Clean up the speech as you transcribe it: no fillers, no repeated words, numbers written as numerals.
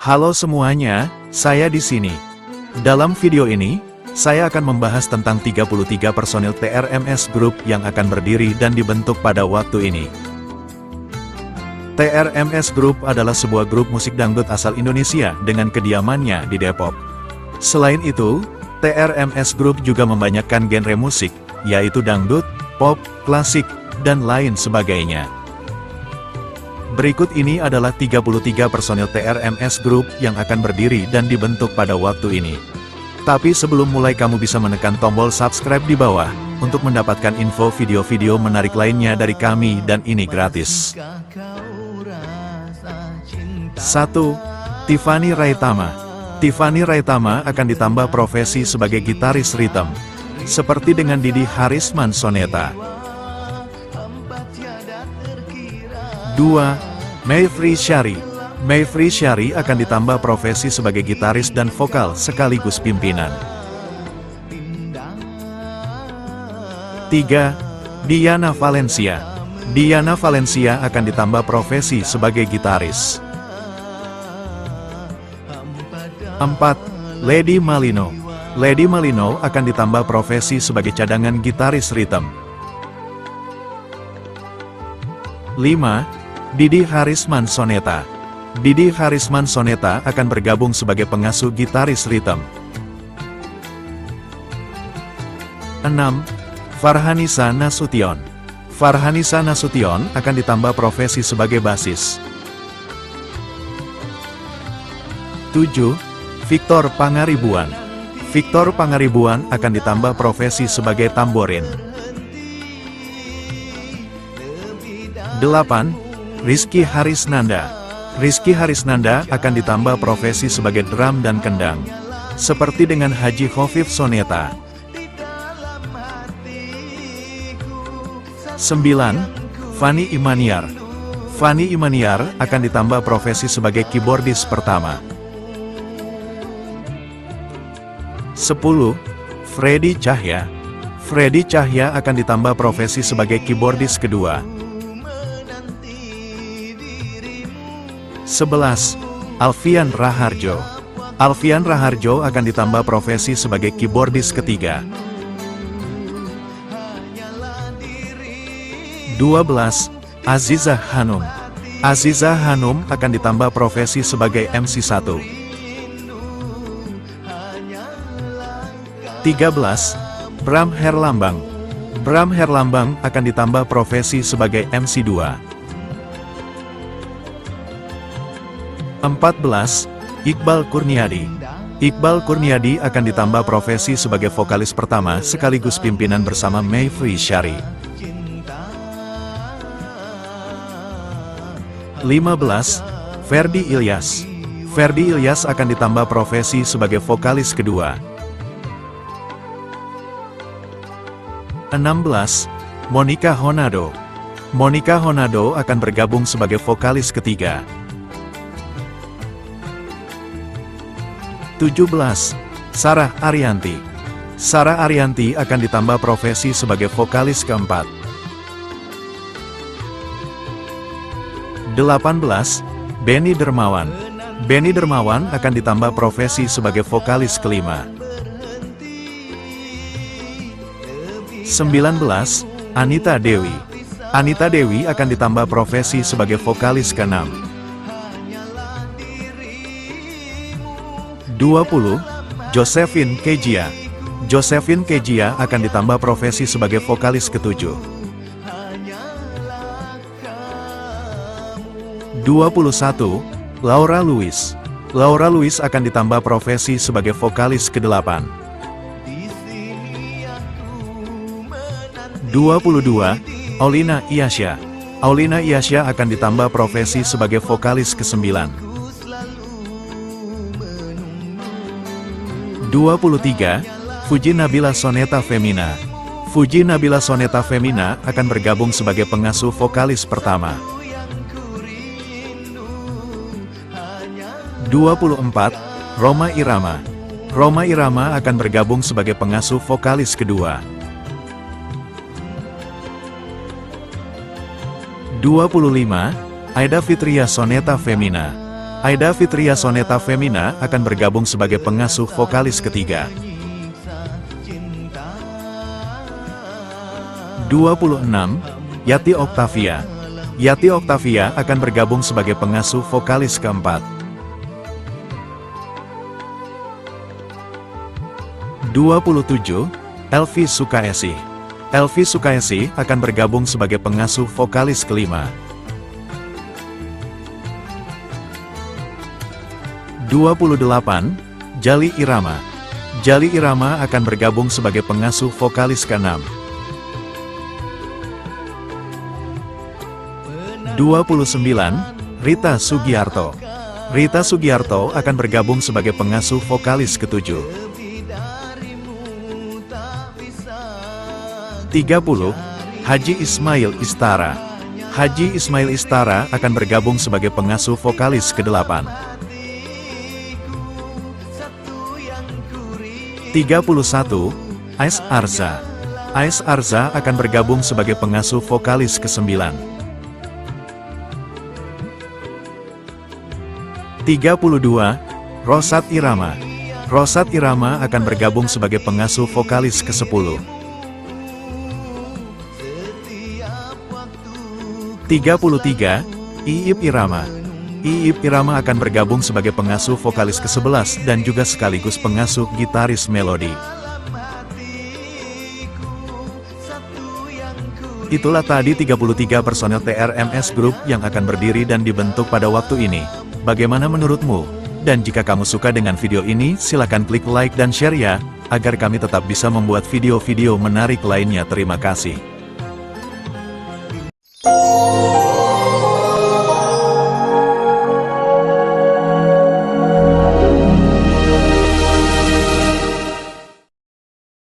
Halo semuanya, saya di sini. Dalam video ini, saya akan membahas tentang 33 personil TRMS Group yang akan berdiri dan dibentuk pada waktu ini. TRMS Group adalah sebuah grup musik dangdut asal Indonesia dengan kediamannya di Depok. Selain itu, TRMS Group juga membanyakkan genre musik, yaitu dangdut, pop, klasik, dan lain sebagainya. Berikut ini adalah 33 personil TRMS Group yang akan berdiri dan dibentuk pada waktu ini. Tapi sebelum mulai kamu bisa menekan tombol subscribe di bawah, untuk mendapatkan info video-video menarik lainnya dari kami dan ini gratis. 1. Tiffany Raitama. Tiffany Raitama akan ditambah profesi sebagai gitaris rhythm, seperti dengan Didi Harisman Soneta. 2. Mayfrey Syari. Mayfrey Syari akan ditambah profesi sebagai gitaris dan vokal sekaligus pimpinan. 3. Diana Valencia. Diana Valencia akan ditambah profesi sebagai gitaris. 4. Lady Malino. Lady Malino akan ditambah profesi sebagai cadangan gitaris rhythm. 5. Didi Harisman Soneta. Didi Harisman Soneta akan bergabung sebagai pengasuh gitaris rhythm. 6. Farhanisa Nasution. Farhanisa Nasution akan ditambah profesi sebagai basis. 7. Victor Pangaribuan. Victor Pangaribuan akan ditambah profesi sebagai tamborin. 8. Rizky Harisnanda. Rizky Harisnanda akan ditambah profesi sebagai drum dan kendang, seperti dengan Haji Khofif Soneta. 9. Fanny Imaniar. Fanny Imaniar akan ditambah profesi sebagai keyboardis pertama. 10. Freddy Cahya. Freddy Cahya akan ditambah profesi sebagai keyboardis kedua. 11. Alfian Raharjo. Alfian Raharjo akan ditambah profesi sebagai keyboardis ketiga. 12. Aziza Hanum. Aziza Hanum akan ditambah profesi sebagai MC1. 13. Bram Herlambang. Bram Herlambang akan ditambah profesi sebagai MC2. 14. Iqbal Kurniadi. Iqbal Kurniadi akan ditambah profesi sebagai vokalis pertama sekaligus pimpinan bersama Mayfrey Syari. 15. Ferdy Ilyas. Ferdy Ilyas akan ditambah profesi sebagai vokalis kedua. 16. Monica Honado. Monica Honado akan bergabung sebagai vokalis ketiga. 17. Sarah Ariyanti. Sarah Ariyanti akan ditambah profesi sebagai vokalis keempat. 18. Benny Dermawan. Benny Dermawan akan ditambah profesi sebagai vokalis kelima. 19. Anita Dewi. Anita Dewi akan ditambah profesi sebagai vokalis keenam. 20. Josephine Kejia. Josephine Kejia akan ditambah profesi sebagai vokalis ketujuh. 21. Laura Lewis. Laura Lewis akan ditambah profesi sebagai vokalis ke-8. 22. Aulina Iyasya. Aulina Iyasya akan ditambah profesi sebagai vokalis ke-9. 23. Fuji Nabila Soneta Femina. Fuji Nabila Soneta Femina akan bergabung sebagai pengasuh vokalis pertama. 24. Rhoma Irama. Rhoma Irama akan bergabung sebagai pengasuh vokalis kedua. 25. Aida Fitria Soneta Femina. Aida Fitria Soneta Femina akan bergabung sebagai pengasuh vokalis ketiga. 26. Yati Octavia. Yati Octavia akan bergabung sebagai pengasuh vokalis keempat. 27. Elvi Sukaesih. Elvi Sukaesih akan bergabung sebagai pengasuh vokalis kelima. 28. Jali Irama. Jali Irama akan bergabung sebagai pengasuh vokalis ke-6. 29. Rita Sugiarto. Rita Sugiarto akan bergabung sebagai pengasuh vokalis ke-7. 30. Haji Ismail Istara. Haji Ismail Istara akan bergabung sebagai pengasuh vokalis ke-8. 31. Ais Arza. Ais Arza akan bergabung sebagai pengasuh vokalis ke-9. 32. Rosat Irama. Rosat Irama akan bergabung sebagai pengasuh vokalis ke-10. 33. Iip Irama. Iip Irama akan bergabung sebagai pengasuh vokalis ke-11 dan juga sekaligus pengasuh gitaris melodi. Itulah tadi 33 personel TRMS Group yang akan berdiri dan dibentuk pada waktu ini. Bagaimana menurutmu? Dan jika kamu suka dengan video ini, silakan klik like dan share ya, agar kami tetap bisa membuat video-video menarik lainnya. Terima kasih.